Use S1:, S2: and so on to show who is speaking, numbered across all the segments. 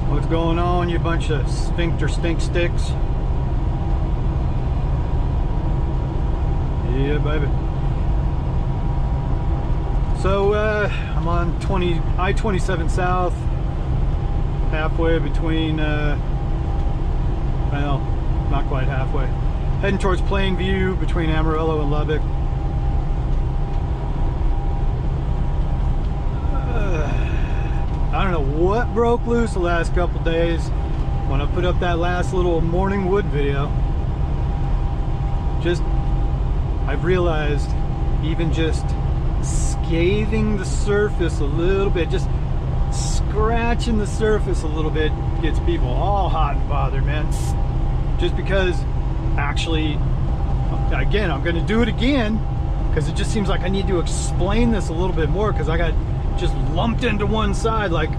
S1: What's going on, you bunch of sphincter stink sticks? Yeah, baby. So I'm on I-27 South, halfway between, well, not quite halfway, heading towards Plainview between Amarillo and Lubbock. I don't know what broke loose the last couple days when I put up that last little morning wood video. I've realized even just scathing the surface a little bit, just scratching the surface a little bit, gets people all hot and bothered, man. Just because, actually, again, I'm going to do it again because it just seems like I need to explain this a little bit more, because I got just lumped into one side. Like,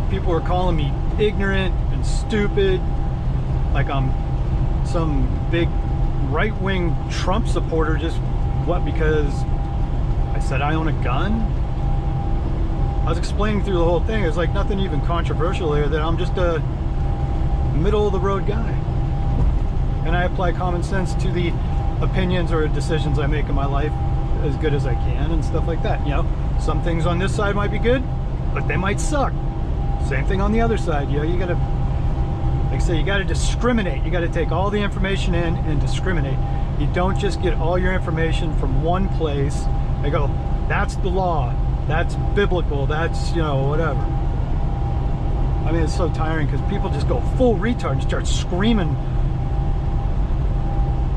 S1: people are calling me ignorant and stupid, like I'm some big right-wing Trump supporter. Just what, because I said I own a gun? I was explaining through the whole thing. It's like nothing even controversial here, that I'm just a middle-of-the-road guy, and I apply common sense to the opinions or decisions I make in my life as good as I can and stuff like that. You know, some things on this side might be good, but they might suck. Same thing on the other side. You know, you gotta, like I say, you gotta discriminate. You gotta take all the information in and discriminate. You don't just get all your information from one place. I go, that's the law, that's biblical, that's, you know, whatever. I mean, it's so tiring because people just go full retard and start screaming.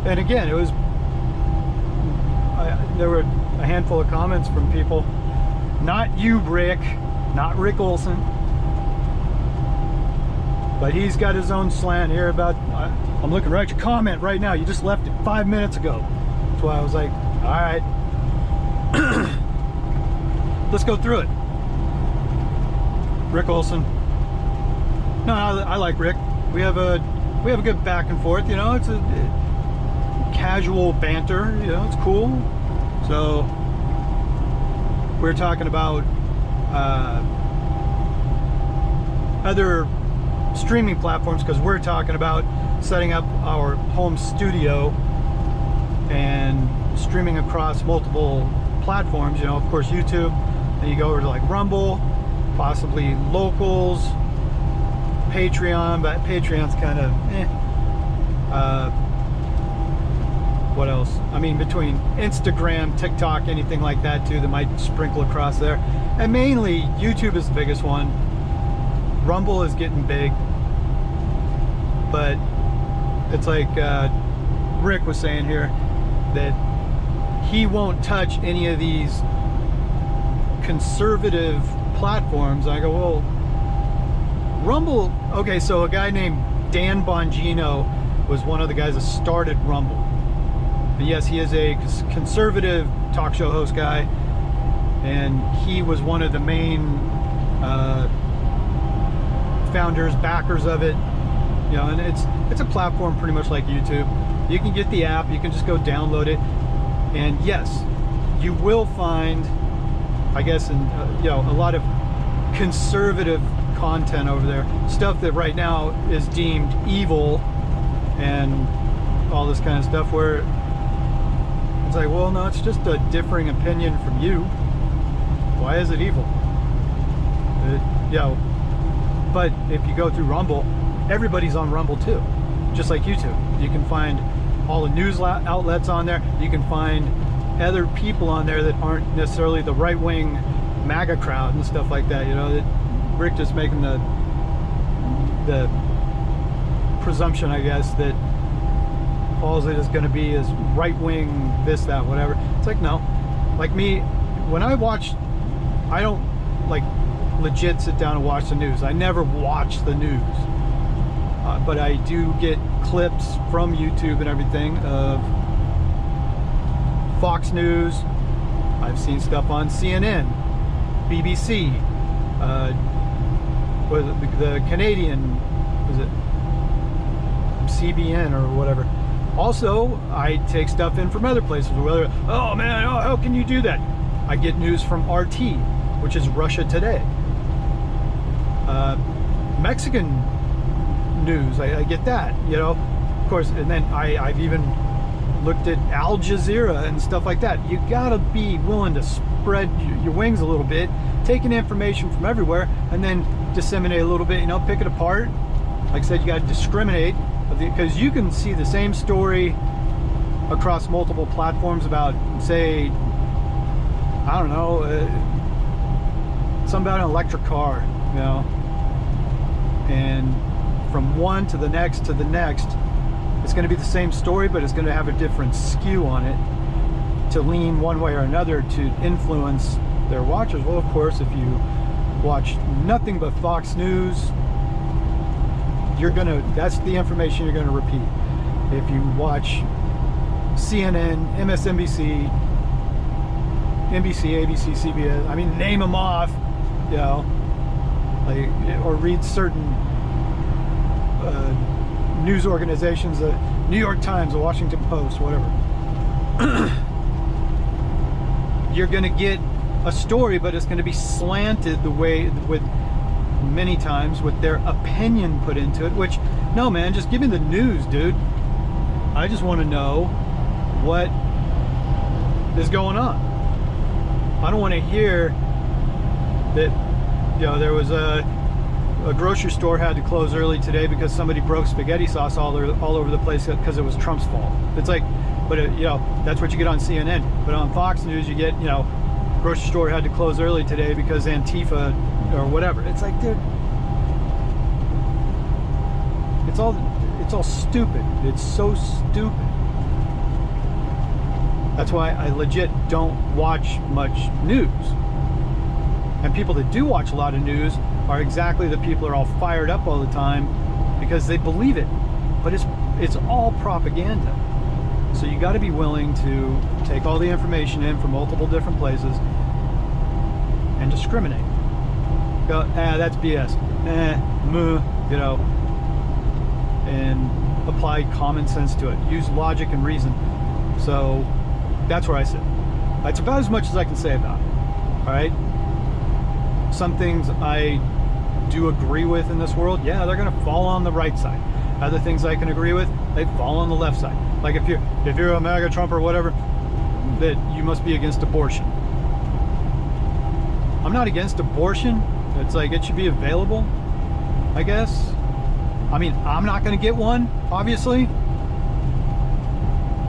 S1: And again, it was, there were a handful of comments from people. Not you, Rick, not Rick Olson, but he's got his own slant here about, I'm looking right at your comment right now. You just left it 5 minutes ago. That's why I was like, all right, let's go through it. Rick Olson. No, I like Rick. We have a good back and forth. You know, it's a casual banter. You know, it's cool. So we're talking about other streaming platforms, because we're talking about setting up our home studio and streaming across multiple platforms. You know, of course, YouTube. Then you go over to like Rumble, possibly Locals, Patreon, but Patreon's kind of what else? I mean, between Instagram, TikTok, anything like that too that might sprinkle across there. And mainly YouTube is the biggest one. Rumble is getting big, but it's like Rick was saying here, that he won't touch any of these conservative platforms. I go, well, Rumble, okay, so a guy named Dan Bongino was one of the guys that started Rumble. And yes, he is a conservative talk show host guy, and he was one of the main founders, backers of it. You know, and it's a platform pretty much like YouTube. You can get the app, you can just go download it, and yes, you will find, I guess, in you know, a lot of conservative content over there, stuff that right now is deemed evil and all this kind of stuff, where it's like, well, no, it's just a differing opinion from you. Why is it evil? You know, but if you go through Rumble, everybody's on Rumble too, just like YouTube. You can find all the news outlets on there. You can find other people on there that aren't necessarily the right-wing MAGA crowd and stuff like that. You know, that Rick just making the presumption, I guess, that all it is going to be is right-wing, this, that, whatever. It's like, no. Like me, when I watch, I don't like legit sit down and watch the news. I never watch the news. But I do get clips from YouTube and everything of Fox News. I've seen stuff on CNN, BBC, the Canadian, was it CBN or whatever. Also, I take stuff in from other places. Whether, oh man, oh, how can you do that? I get news from RT, which is Russia Today. Mexican news, I get that, you know, of course. And then I've even looked at Al Jazeera and stuff like that. You gotta be willing to spread your wings a little bit, taking information from everywhere, and then disseminate a little bit, you know, pick it apart. Like I said, you gotta discriminate, because you can see the same story across multiple platforms about, say, I don't know, something about an electric car, you know, and from one to the next, it's going to be the same story, but it's going to have a different skew on it to lean one way or another to influence their watchers. Well, of course, if you watch nothing but Fox News, that's the information you're going to repeat. If you watch CNN, MSNBC, NBC, ABC, CBS, I mean, name them off, you know, like, or read certain news organizations, the New York Times, the Washington Post, whatever. You're going to get a story, but it's going to be slanted the way, with many times with their opinion put into it, which, no man, just give me the news, dude. I just want to know what is going on. I don't want to hear that, you know, there was a grocery store had to close early today because somebody broke spaghetti sauce all over the place because it was Trump's fault. It's like, but you know, that's what you get on CNN. But on Fox News, you get, you know, grocery store had to close early today because Antifa or whatever. It's like, dude, it's all stupid. It's so stupid. That's why I legit don't watch much news. And people that do watch a lot of news are exactly the people that are all fired up all the time because they believe it. But it's all propaganda. So you got to be willing to take all the information in from multiple different places and discriminate. Go, that's BS. You know, and apply common sense to it. Use logic and reason. So that's where I sit. That's about as much as I can say about it. All right. Some things I do agree with in this world, yeah, they're going to fall on the right side. Other things I can agree with, they fall on the left side. Like if you're a MAGA, Trump, or whatever, that you must be against abortion. I'm not against abortion. It's like it should be available, I guess. I mean, I'm not going to get one, obviously.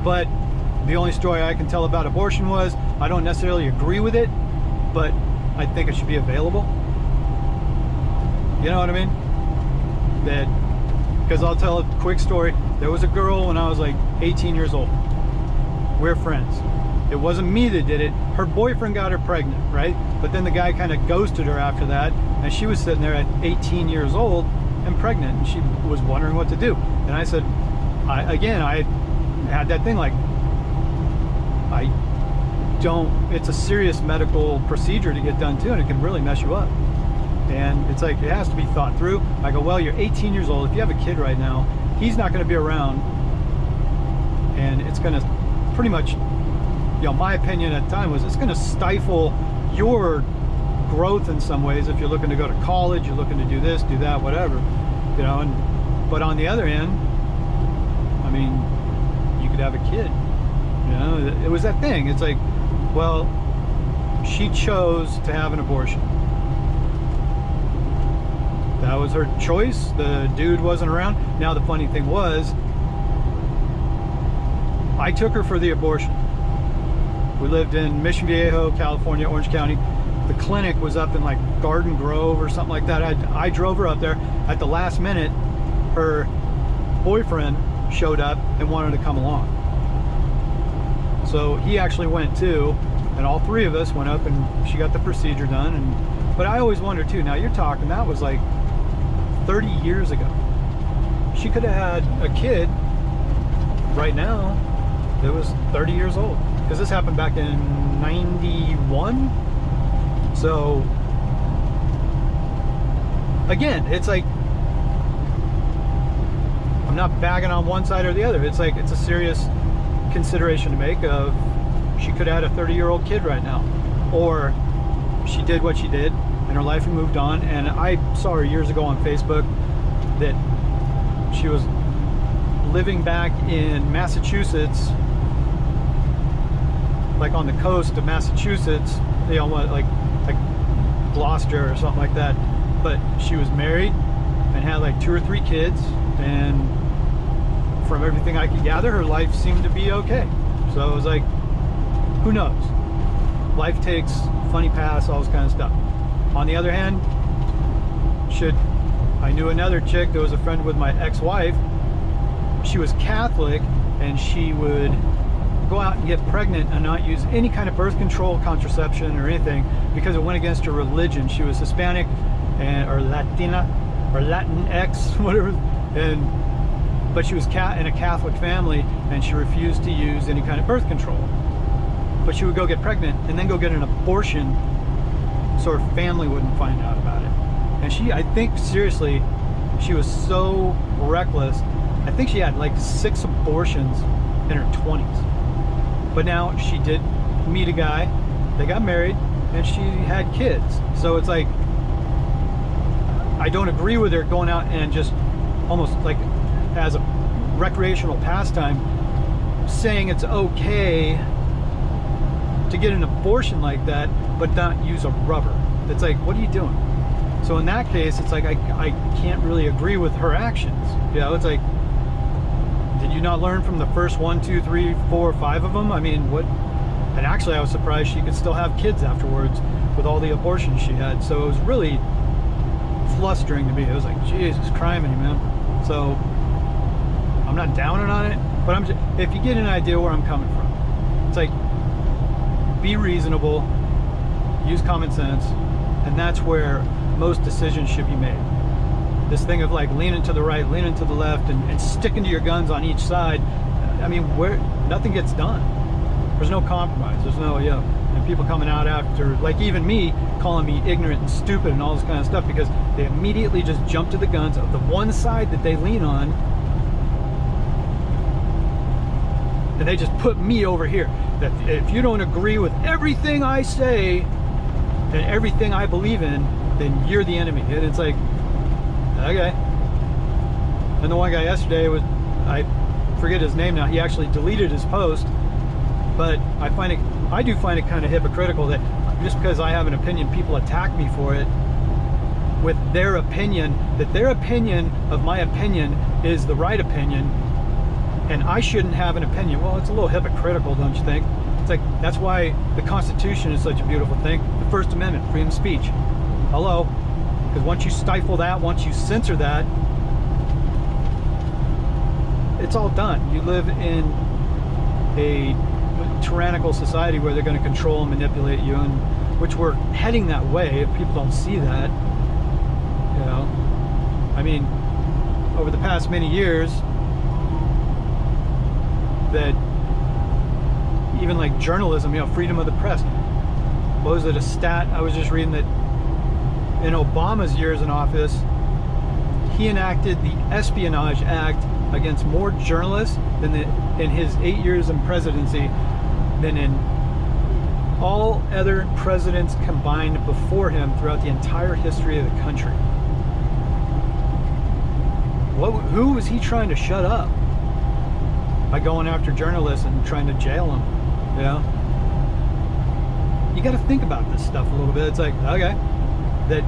S1: But the only story I can tell about abortion was I don't necessarily agree with it, but I think it should be available. You know what I mean? That, because I'll tell a quick story. There was a girl when I was like 18 years old. We're friends. It wasn't me that did it. Her boyfriend got her pregnant, right? But then the guy kind of ghosted her after that, and she was sitting there at 18 years old and pregnant, and she was wondering what to do. And I said, I had that thing like, it's a serious medical procedure to get done too, and it can really mess you up. And it's like, it has to be thought through. I go, well, you're 18 years old. If you have a kid right now, he's not going to be around, and it's going to pretty much, you know, my opinion at the time was it's going to stifle your growth in some ways. If you're looking to go to college, you're looking to do this, do that, whatever, you know. But on the other hand, I mean, you could have a kid, you know. It was that thing. It's like, well, she chose to have an abortion. That was her choice. The dude wasn't around. Now the funny thing was, I took her for the abortion. We lived in Mission Viejo, California, Orange County. The clinic was up in like Garden Grove or something like that. I drove her up there. At the last minute, her boyfriend showed up and wanted to come along. So he actually went too, and all three of us went up and she got the procedure done. But I always wonder too, now you're talking, that was like 30 years ago. She could have had a kid right now that was 30 years old. Because this happened back in 91. So, again, it's like, I'm not bagging on one side or the other. It's like, it's a serious consideration to make of, she could have had a 30-year-old kid right now. Or she did what she did and her life moved on. And I saw her years ago on Facebook that she was living back in Massachusetts, like on the coast of Massachusetts, you know, like Gloucester or something like that. But she was married and had like 2 or 3 kids, and from everything I could gather, her life seemed to be okay. So it was like, who knows? Life takes funny paths, all this kind of stuff. On the other hand, I knew another chick that was a friend with my ex-wife. She was Catholic, and she would go out and get pregnant and not use any kind of birth control, contraception, or anything because it went against her religion. She was Hispanic or Latina or Latinx, whatever, but she was in a Catholic family, and she refused to use any kind of birth control. But she would go get pregnant and then go get an abortion so her family wouldn't find out about it. And I think seriously, she was so reckless. I think she had like 6 abortions in her 20s. But now she did meet a guy, they got married, and she had kids. So it's like, I don't agree with her going out and just almost like as a recreational pastime saying it's okay to get an abortion like that but not use a rubber. It's like, what are you doing? So in that case, it's like I can't really agree with her actions. You know, it's like, did you not learn from the first 1, 2, 3, 4, 5 of them? I mean, what? And actually, I was surprised she could still have kids afterwards with all the abortions she had. So it was really flustering to me. It was like, Jesus, criminy, man. So I'm not downing on it, but if you get an idea where I'm coming from, it's like, be reasonable, use common sense, and that's where most decisions should be made. This thing of like leaning to the right, leaning to the left, and sticking to your guns on each side, I mean, nothing gets done. There's no compromise. There's no, and people coming out after, like even me, calling me ignorant and stupid and all this kind of stuff because they immediately just jump to the guns of the one side that they lean on, and they just put me over here. That if you don't agree with everything I say and everything I believe in, then you're the enemy. And it's like, okay. And the one guy yesterday I forget his name now, he actually deleted his post, but I do find it kind of hypocritical that just because I have an opinion, people attack me for it with their opinion, that their opinion of my opinion is the right opinion, and I shouldn't have an opinion. Well, it's a little hypocritical, don't you think? It's like, that's why the Constitution is such a beautiful thing. The First Amendment, freedom of speech. Hello? Because once you stifle that, once you censor that, it's all done. You live in a tyrannical society where they're going to control and manipulate you, and which we're heading that way if people don't see that. You know, I mean, over the past many years, that even like journalism, you know, freedom of the press. What was it, a stat I was just reading that in Obama's years in office, he enacted the Espionage Act against more journalists than in his 8 years in presidency than in all other presidents combined before him throughout the entire history of the country. Who was he trying to shut up by going after journalists and trying to jail them? You know? You got to think about this stuff a little bit. It's like, okay, that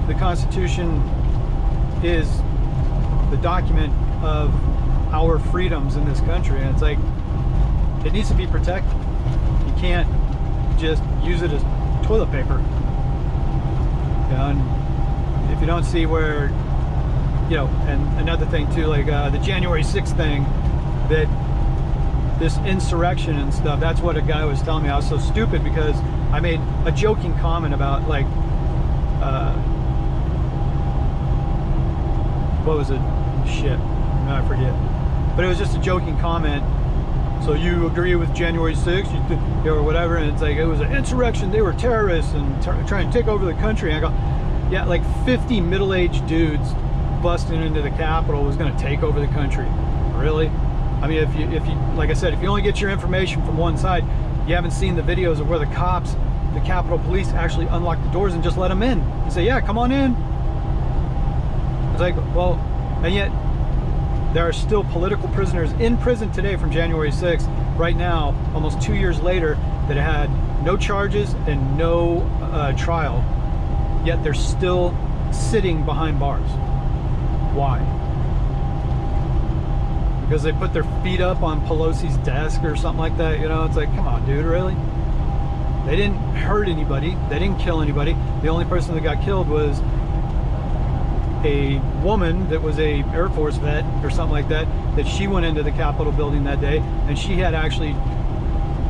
S1: the Constitution is the document of our freedoms in this country, and it's like, it needs to be protected. You can't just use it as toilet paper. You know, and if you don't see where, you know, and another thing too, like the January 6th thing, that this insurrection and stuff, that's what a guy was telling me. I was so stupid because I made a joking comment about, like, what was it? Shit, no, I forget. But it was just a joking comment. So you agree with January 6th, or whatever, and it's like, it was an insurrection, they were terrorists and trying to take over the country. And I go, yeah, like 50 middle-aged dudes busting into the Capitol was going to take over the country. Really? I mean, if you, like I said, if you only get your information from one side, you haven't seen the videos of where the cops, the Capitol Police, actually unlock the doors and just let them in and say, yeah, come on in. It's like, well, and yet there are still political prisoners in prison today from January 6th, right now, almost 2 years later, that had no charges and no trial, yet they're still sitting behind bars. Why? Because they put their feet up on Pelosi's desk or something like that, you know? It's like, come on, dude, really? They didn't hurt anybody. They didn't kill anybody. The only person that got killed was a woman that was a Air Force vet or something like that, that she went into the Capitol building that day, and she had actually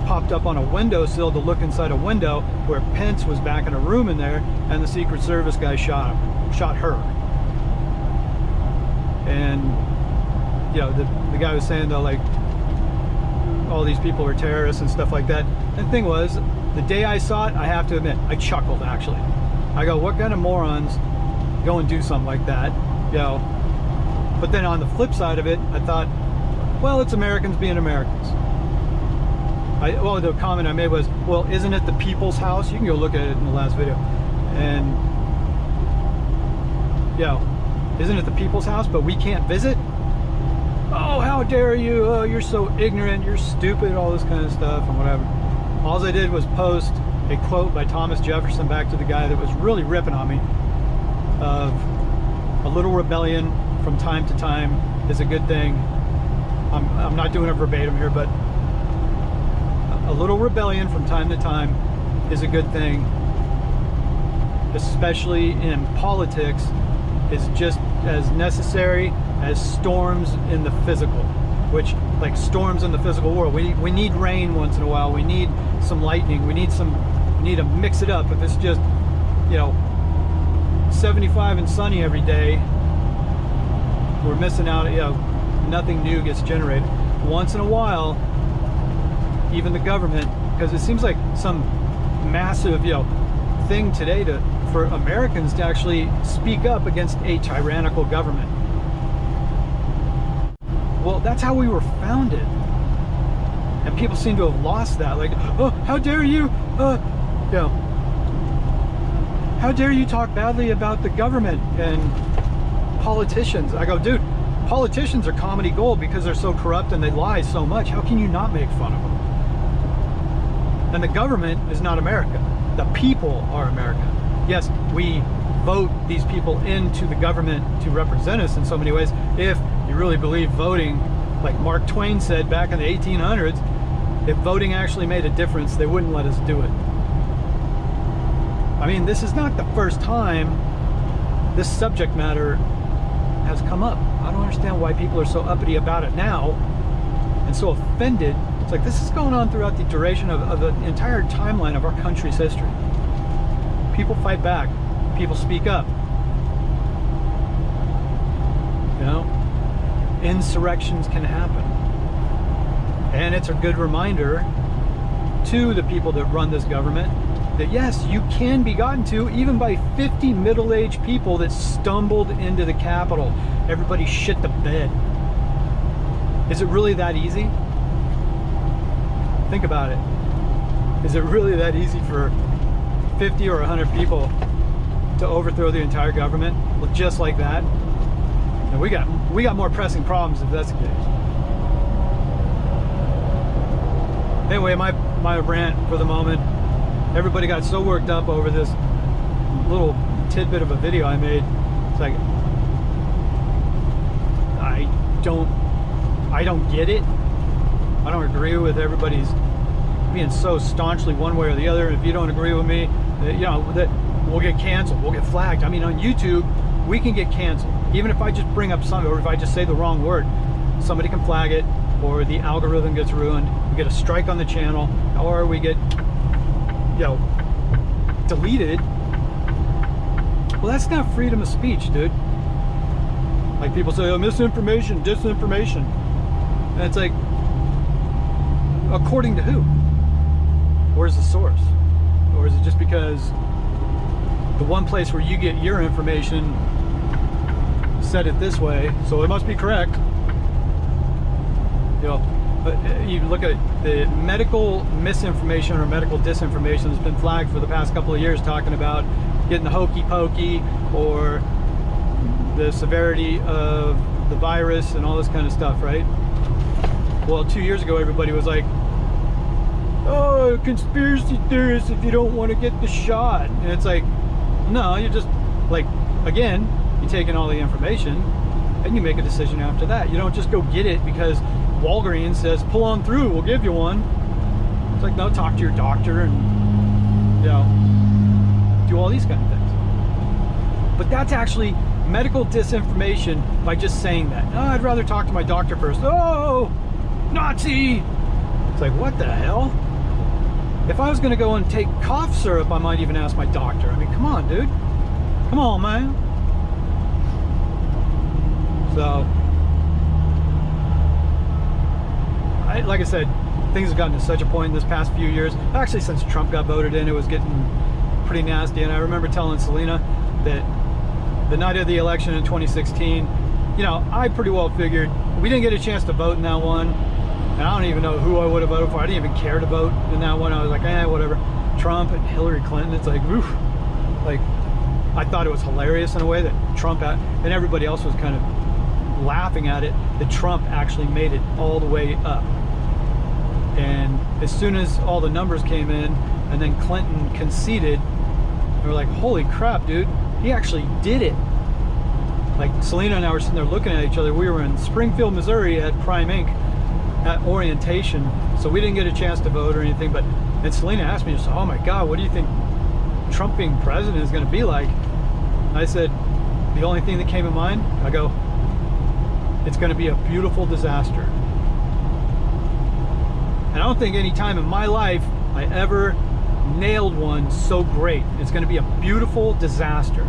S1: popped up on a windowsill to look inside a window where Pence was back in a room in there, and the Secret Service guy shot her. And, you know, the guy was saying, though, like, all these people are terrorists and stuff like that. And the thing was, the day I saw it, I have to admit, I chuckled, actually. I go, what kind of morons go and do something like that, you know? But then on the flip side of it, I thought, well, it's Americans being Americans. Well, the comment I made was, well, isn't it the people's house? You can go look at it in the last video. And, you know, isn't it the people's house, but we can't visit? Oh, how dare you? Oh, you're so ignorant, you're stupid, all this kind of stuff and whatever. All I did was post a quote by Thomas Jefferson back to the guy that was really ripping on me, of a little rebellion from time to time is a good thing. I'm not doing it verbatim here, but a little rebellion from time to time is a good thing, especially in politics, is just as necessary as storms in the physical, which, like storms in the physical world, we need rain once in a while, we need some lightning, we need to mix it up. If it's just, you know, 75 and sunny every day, we're missing out. You know, nothing new gets generated. Once in a while, even the government, because it seems like some massive, you know, thing today for Americans to actually speak up against a tyrannical government. Well, that's how we were founded, and people seem to have lost that. Like, oh, how dare you, you know, how dare you talk badly about the government and politicians? I go, dude, politicians are comedy gold because they're so corrupt and they lie so much. How can you not make fun of them? And the government is not America. The people are America. Yes, we vote these people into the government to represent us in so many ways. If you really believe voting, like Mark Twain said back in the 1800s, if voting actually made a difference, they wouldn't let us do it. I mean, this is not the first time this subject matter has come up. I don't understand why people are so uppity about it now and so offended. It's like, this is going on throughout the duration of the entire timeline of our country's history. People fight back. People speak up. You know? Insurrections can happen. And it's a good reminder to the people that run this government that yes, you can be gotten to even by 50 middle-aged people that stumbled into the Capitol. Everybody shit the bed. Is it really that easy? Think about it. Is it really that easy for 50 or 100 people to overthrow the entire government just like that? And we got more pressing problems if that's the case. Anyway, my rant for the moment. Everybody got so worked up over this little tidbit of a video I made. It's like, I don't I don't get it. I don't agree with everybody's being so staunchly one way or the other. If you don't agree with me, you know, that we'll get canceled, we'll get flagged. I mean, on YouTube, we can get canceled. Even if I just bring up something, or if I just say the wrong word, somebody can flag it, or the algorithm gets ruined, we get a strike on the channel, or we get, you know, deleted. Well, that's not freedom of speech, dude. Like people say, oh, misinformation, disinformation. And it's like, according to who? Where's the source? Or is it just because the one place where you get your information said it this way, so it must be correct? You know, but you look at the medical misinformation or medical disinformation that's been flagged for the past couple of years, talking about getting the hokey pokey or the severity of the virus and all this kind of stuff, right? Well, 2 years ago, everybody was like, oh, conspiracy theorists if you don't want to get the shot. And it's like, no, you're just, like, again, you take in all the information and you make a decision after that. You don't just go get it because Walgreens says, pull on through, we'll give you one. It's like, no, talk to your doctor and, you know, do all these kind of things. But that's actually medical disinformation by just saying that. Oh, I'd rather talk to my doctor first. Oh, Nazi! It's like, what the hell? If I was going to go and take cough syrup, I might even ask my doctor. I mean, come on, dude. Come on, man. So, like I said, things have gotten to such a point in this past few years. Actually, since Trump got voted in, it was getting pretty nasty. And I remember telling Selena that the night of the election in 2016, you know, I pretty well figured we didn't get a chance to vote in that one. And I don't even know who I would have voted for. I didn't even care to vote in that one. I was like, whatever. Trump and Hillary Clinton, it's like, oof. Like, I thought it was hilarious in a way that Trump, and everybody else was kind of laughing at it, that Trump actually made it all the way up. And as soon as all the numbers came in, and then Clinton conceded, they were like, holy crap, dude, he actually did it. Like, Selena and I were sitting there looking at each other. We were in Springfield, Missouri at Prime Inc. at orientation, so we didn't get a chance to vote or anything, but, and Selena asked me, just, oh my God, what do you think Trump being president is going to be like? And I said, the only thing that came to mind, I go, it's going to be a beautiful disaster. And I don't think any time in my life I ever nailed one so great. It's going to be a beautiful disaster.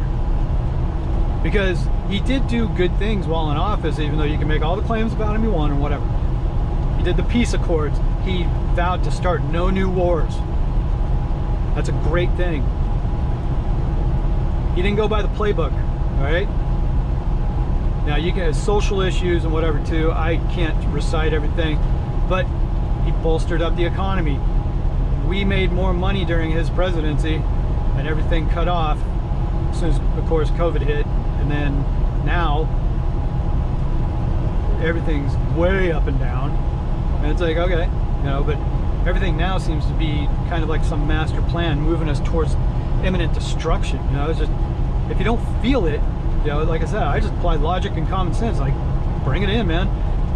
S1: Because he did do good things while in office, even though you can make all the claims about him you want or whatever. He did the peace accords. He vowed to start no new wars. That's a great thing. He didn't go by the playbook, all right? Now, you can have social issues and whatever too. I can't recite everything, but he bolstered up the economy. We made more money during his presidency, and everything cut off as soon as, of course, COVID hit. And then now, everything's way up and down. And it's like, okay, you know, but everything now seems to be kind of like some master plan moving us towards imminent destruction. You know, it's just, if you don't feel it, you know, like I said, I just apply logic and common sense, like, bring it in, man.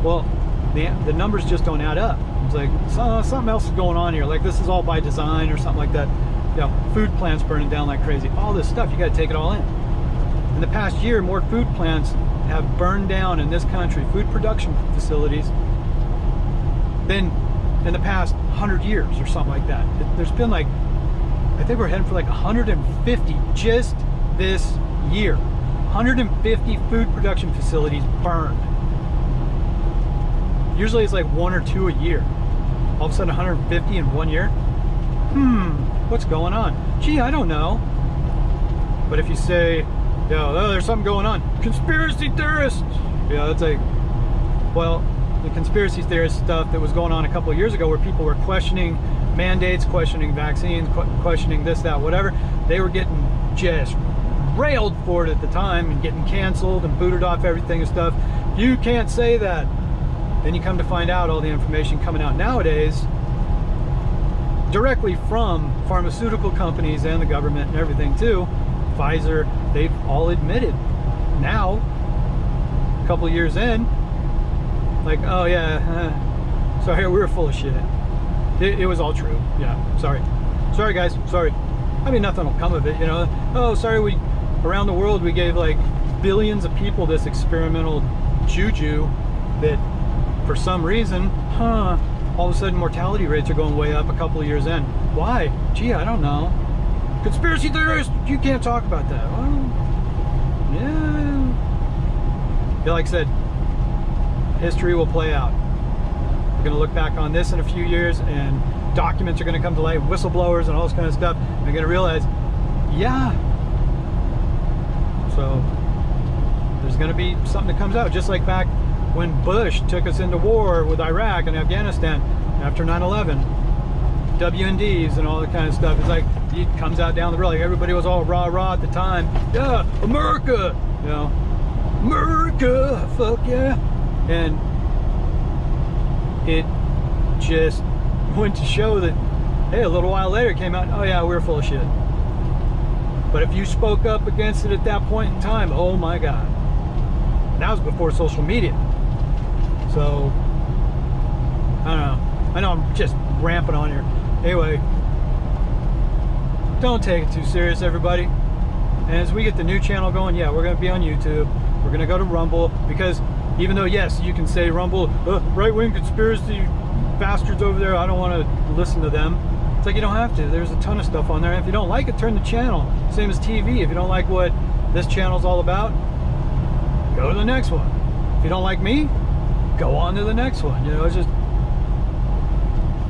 S1: Well, the numbers just don't add up. It's like, something else is going on here. Like, this is all by design or something like that. You know, food plants burning down like crazy. All this stuff, you got to take it all in. In the past year, more food plants have burned down in this country, food production facilities, than in the past 100 years or something like that. There's been like, I think we're heading for like 150 just this year. 150 food production facilities burned. Usually it's like 1 or 2 a year. All of a sudden 150 in 1 year? What's going on? Gee, I don't know. But if you say, oh, there's something going on, conspiracy theorists, it's like, well, the conspiracy theorist stuff that was going on a couple of years ago, where people were questioning mandates, questioning vaccines, questioning this, that, whatever, they were getting just railed for it at the time and getting canceled and booted off everything and stuff. You can't say that. Then you come to find out all the information coming out nowadays directly from pharmaceutical companies and the government and everything too. Pfizer, they've all admitted now, a couple of years in, Like, oh yeah, sorry, we were full of shit. It was all true. Yeah, sorry guys, sorry. I mean, nothing will come of it, you know. Oh, sorry, around the world we gave like billions of people this experimental juju that for some reason, all of a sudden mortality rates are going way up a couple of years in. Why? Gee, I don't know. Conspiracy theorists, you can't talk about that. Well, yeah, like I said, history will play out. We're going to look back on this in a few years, and documents are going to come to light, whistleblowers and all this kind of stuff. And you're going to realize, yeah. So there's going to be something that comes out, just like back when Bush took us into war with Iraq and Afghanistan after 9/11. WNDs and all that kind of stuff. It's like it comes out down the road. Like everybody was all rah-rah at the time. Yeah, America, you know, America, fuck yeah. And it just went to show that, hey, a little while later it came out, oh yeah, we're full of shit. But if you spoke up against it at that point in time, oh my God. And that was before social media. So, I don't know. I know I'm just ramping on here. Anyway, don't take it too serious, everybody. And as we get the new channel going, yeah, we're going to be on YouTube. We're going to go to Rumble, because even though, yes, you can say Rumble, right-wing conspiracy bastards over there, I don't want to listen to them. It's like you don't have to. There's a ton of stuff on there. And if you don't like it, turn the channel. Same as TV. If you don't like what this channel's all about, go to the next one. If you don't like me, go on to the next one. You know, it's just...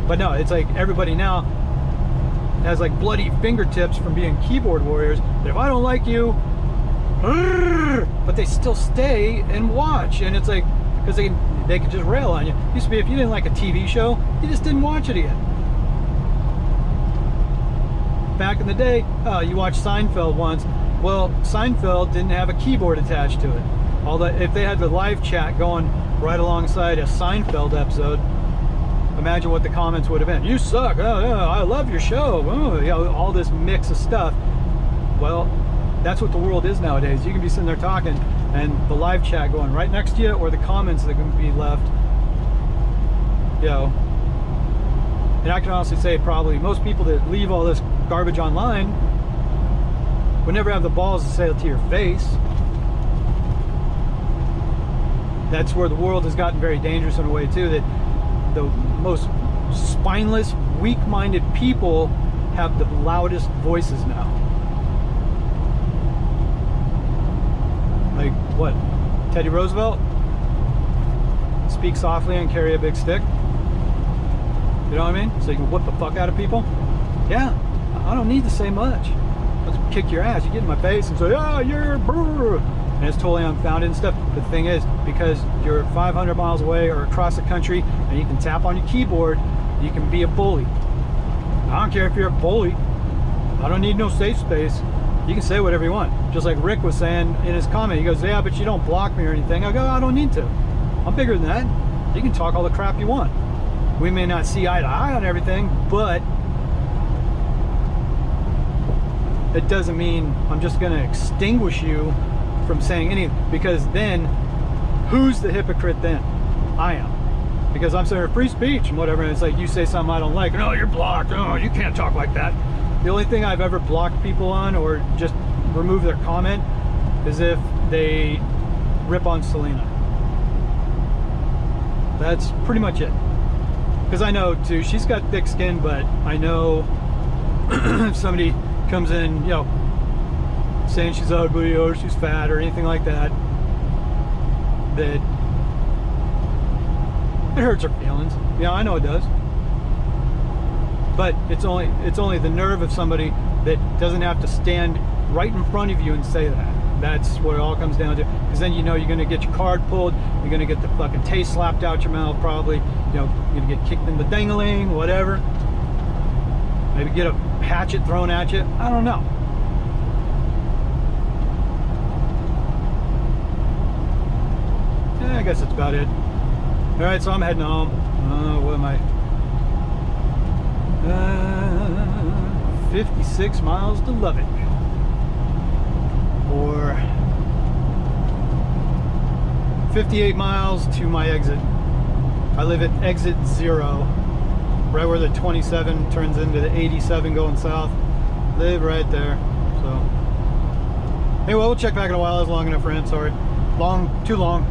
S1: But no, it's like everybody now has like bloody fingertips from being keyboard warriors. That if I don't like you, but they still stay and watch. And it's like, because they could just rail on you. It used to be, if you didn't like a TV show, you just didn't watch it again. Back in the day, you watched Seinfeld once. Well, Seinfeld didn't have a keyboard attached to it. Although if they had the live chat going right alongside a Seinfeld episode, imagine what the comments would have been. You suck. Oh, yeah, I love your show. Oh, you know, all this mix of stuff. Well, that's what the world is nowadays. You can be sitting there talking, and the live chat going right next to you, or the comments that can be left. You know, and I can honestly say probably most people that leave all this garbage online would never have the balls to say it to your face. That's where the world has gotten very dangerous in a way too, that the most spineless, weak-minded people have the loudest voices now. Like what? Teddy Roosevelt? Speak softly and carry a big stick. You know what I mean? So you can whip the fuck out of people. Yeah, I don't need to say much. Let's kick your ass. You get in my face and say, "Ah, you're brr," and it's totally unfounded and stuff. But the thing is, because you're 500 miles away or across the country, and you can tap on your keyboard, you can be a bully. I don't care if you're a bully. I don't need no safe space. You can say whatever you want. Just like Rick was saying in his comment, he goes, "Yeah, but you don't block me or anything." I go, "I don't need to. I'm bigger than that. You can talk all the crap you want. We may not see eye to eye on everything, but it doesn't mean I'm just going to extinguish you from saying anything, because then who's the hypocrite then? I am. Because I'm saying free speech and whatever, and it's like you say something I don't like, no, you're blocked, oh, you can't talk like that. The only thing I've ever blocked people on or just remove their comment is if they rip on Selena. That's pretty much it. Because I know too, she's got thick skin, but I know if somebody comes in, you know, saying she's ugly or she's fat or anything like that, that it hurts her feelings. Yeah, I know it does. But it's only the nerve of somebody that doesn't have to stand right in front of you and say that. That's what it all comes down to. Because then you know you're going to get your card pulled, you're going to get the fucking taste slapped out your mouth probably, you know, you're going to get kicked in the ding-a-ling, whatever. Maybe get a hatchet thrown at you. I don't know. Yeah, I guess that's about it. Alright, so I'm heading home. What am I? 56 miles to Lubbock. Or 58 miles to my exit. I live at exit 0, right where the 27 turns into the 87 going south. Live right there. So anyway, we'll check back in a while. It's long enough rant, sorry. Too long.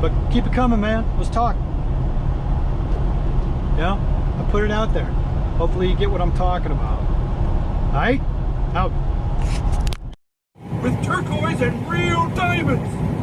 S1: But keep it coming, man. Let's talk. Yeah, I put it out there. Hopefully you get what I'm talking about. Alright? Out.
S2: With turquoise and real diamonds.